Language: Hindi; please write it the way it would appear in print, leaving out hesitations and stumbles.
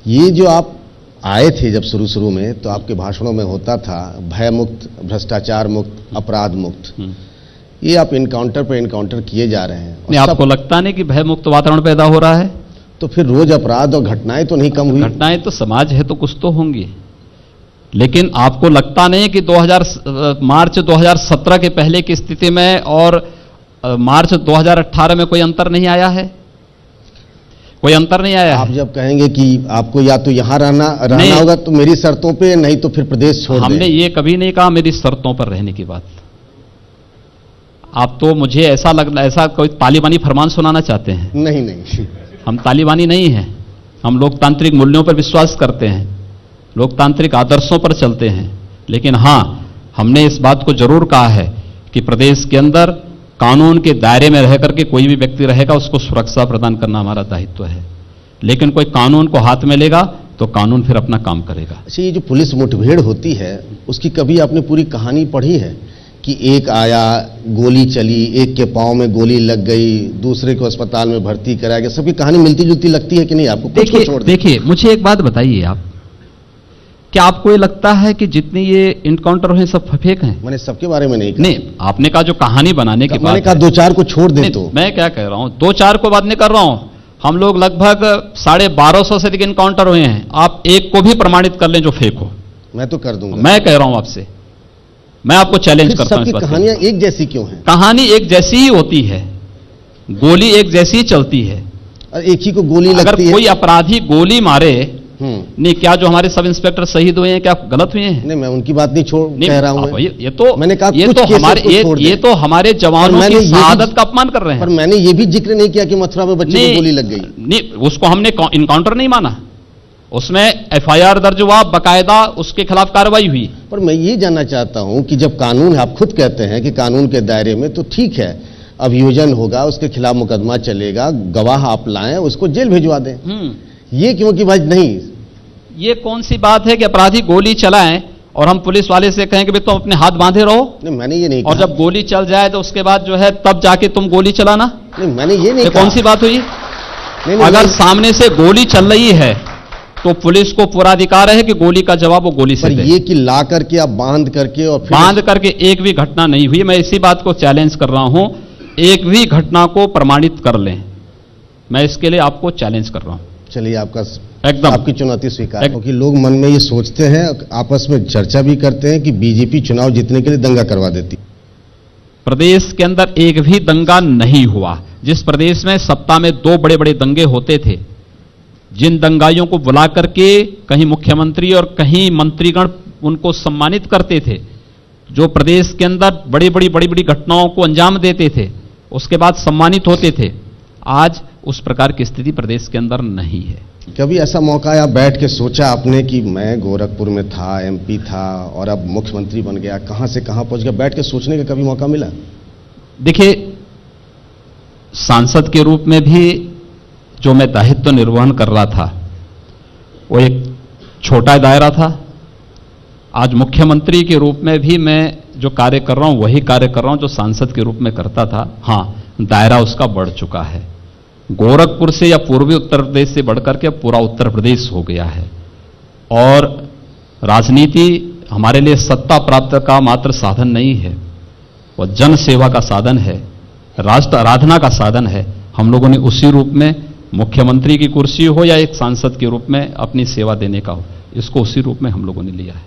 ये जो आप आए थे जब शुरू में, तो आपके भाषणों में होता था भय मुक्त, भ्रष्टाचार मुक्त, अपराध मुक्त। ये आप इनकाउंटर पर इनकाउंटर किए जा रहे हैं। नहीं, आपको लगता नहीं कि भय मुक्त वातावरण पैदा हो रहा है? तो फिर रोज अपराध और घटनाएं तो नहीं कम हुई? घटनाएं तो समाज है तो कुछ तो होंगी, लेकिन आपको लगता नहीं कि मार्च 2017 के पहले की स्थिति में और मार्च 2018 में कोई अंतर नहीं आया है? कोई अंतर नहीं आया? आप जब कहेंगे कि आपको या तो यहां रहना होगा तो मेरी शर्तों पे, नहीं तो फिर प्रदेश छोड़ दें। हमने ये कभी नहीं कहा मेरी शर्तों पर रहने की बात। आप तो मुझे ऐसा कोई तालिबानी फरमान सुनाना चाहते हैं? नहीं, हम तालिबानी नहीं हैं। हम लोकतांत्रिक मूल्यों पर विश्वास करते हैं, लोकतांत्रिक आदर्शों पर चलते हैं। लेकिन हां, हमने इस बात को जरूर कहा है कि प्रदेश के अंदर कानून के दायरे में रह करके कोई भी व्यक्ति रहेगा उसको सुरक्षा प्रदान करना हमारा दायित्व है। लेकिन कोई कानून को हाथ में लेगा तो कानून फिर अपना काम करेगा। अच्छा, ये जो पुलिस मुठभेड़ होती है उसकी कभी आपने पूरी कहानी पढ़ी है कि एक आया, गोली चली, एक के पांव में गोली लग गई, दूसरे को अस्पताल में भर्ती कराया गया? सबकी कहानी मिलती जुलती लगती है कि नहीं आपको? देखिए, मुझे एक बात बताइए आप, क्या आपको ये लगता है कि जितने ये इनकाउंटर हुए सब फेक हैं? मैंने सबके बारे में नहीं कहा। नहीं, आपने कहा जो कहानी बनाने के बाद मैंने कहा 2-4 को छोड़ दे। तो मैं क्या कह रहा हूं, 2-4 को बात नहीं कर रहा हूं। हम लोग लगभग 1250 से अधिक इनकाउंटर हुए हैं। आप एक को भी प्रमाणित कर लें जो फेक हो। मैं तो कर दूंगा। मैं कह रहा हूं आपसे, मैं आपको चैलेंज करता हूं। सबकी कहानियां एक जैसी क्यों हैं? कहानी एक जैसी ही होती है, गोली एक जैसी ही चलती है। एक ही को गोली लगती है। अगर कोई अपराधी गोली मारे, नहीं, क्या जो हमारे सब इंस्पेक्टर शहीद हुए हैं क्या गलत हुए हैं? नहीं, मैं उनकी बात नहीं कह रहा हूं। ये तो मैंने कहा ये तो हमारे जवानों की शहादत का अपमान कर रहे हैं। पर मैंने ये भी जिक्र नहीं किया कि मथुरा में बच्चे को गोली लग गई। नहीं, उसको हमने इनकाउंटर नहीं माना, उसमें एफआईआर दर्ज हुआ, बकायदा उसके खिलाफ कार्रवाई हुई। पर मैं ये जानना चाहता हूं कि जब कानून, आप खुद कहते हैं कि कानून के दायरे में, तो ठीक है, अभियोजन होगा, उसके खिलाफ मुकदमा चलेगा, गवाह आप लाएं, उसको जेल भिजवा दें। ये क्यों कि भाई नहीं, ये कौन सी बात है कि अपराधी गोली चलाएं और हम पुलिस वाले से कहें कि तुम अपने हाथ बांधे रहो? नहीं, मैंने ये नहीं कहा। और जब गोली चल जाए तो उसके बाद जो है तब जाके तुम गोली चलाना? नहीं, मैंने ये नहीं कहा। कौन सी बात हुई? अगर सामने से गोली चल रही है तो पुलिस को पूरा अधिकार है कि गोली का जवाब वो गोली से दे। ये कि ला करके आप बांध करके और बांध करके एक भी घटना नहीं हुई। मैं इसी बात को चैलेंज कर रहा हूं, एक भी घटना को प्रमाणित कर लें, मैं इसके लिए आपको चैलेंज कर रहा हूं। चलिए, आपका एकदम आपकी चुनौती स्वीकार, क्योंकि लोग मन में ये सोचते हैं, आपस में चर्चा भी करते हैं कि बीजेपी चुनाव जीतने के लिए दंगा करवा देती। प्रदेश के अंदर एक भी दंगा नहीं हुआ। जिस प्रदेश में सप्ताह में 2 बड़े बड़े दंगे होते थे, जिन दंगाइयों को बुला करके कहीं मुख्यमंत्री और कहीं मंत्रीगण उनको सम्मानित करते थे, जो प्रदेश के अंदर बड़ी बड़ी घटनाओं को अंजाम देते थे, उसके बाद सम्मानित होते थे, आज उस प्रकार की स्थिति प्रदेश के अंदर नहीं है। कभी ऐसा मौका आया, बैठ के सोचा आपने कि मैं गोरखपुर में था, एमपी था और अब मुख्यमंत्री बन गया, कहां से कहां पहुंच गया, बैठ के सोचने का कभी मौका मिला? देखिए, सांसद के रूप में भी जो मैं दायित्व निर्वहन कर रहा था वो एक छोटा दायरा था। आज मुख्यमंत्री के रूप में भी मैं जो कार्य कर रहा हूं वही कार्य कर रहा हूं जो सांसद के रूप में करता था। हां, दायरा उसका बढ़ चुका है। गोरखपुर से या पूर्वी उत्तर प्रदेश से बढ़कर के पूरा उत्तर प्रदेश हो गया है। और राजनीति हमारे लिए सत्ता प्राप्त का मात्र साधन नहीं है, वह जन सेवा का साधन है, राष्ट्र आराधना का साधन है। हम लोगों ने उसी रूप में, मुख्यमंत्री की कुर्सी हो या एक सांसद के रूप में अपनी सेवा देने का हो, इसको उसी रूप में हम लोगों ने लिया है।